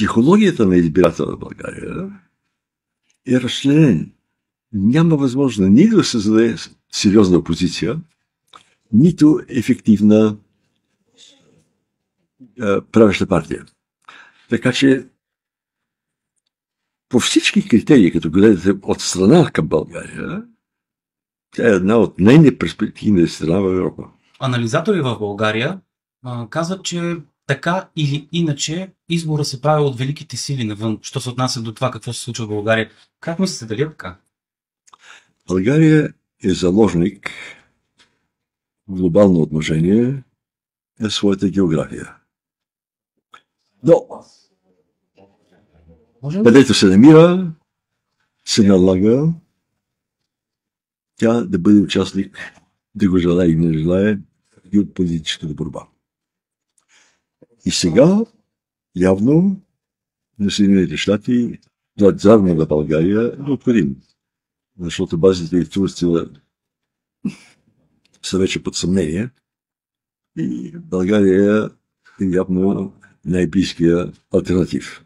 психологията на избирател на България е разчленен. Няма възможност нито да създаде сериозна опозиция, нито ефективна правеща партия. Така че по всички критерии, като гледате от страна към България, тя е една от най-неперспективните страна в Европа. Анализатори в България казват, че така или иначе избора се прави от великите сили навън, що се отнася до това какво се случва в България. Как мислите, дали е така? България е заложник в глобално отношение на своята география. Но, където се намира, се налага тя да бъде участник, да го желая и не желая, и от политическата борба. И сега, явно, на Съединените щати, заедно на България е необходимо. Защото базите и Турция са вече под съмнение и България е явно най-близкия алтернатив.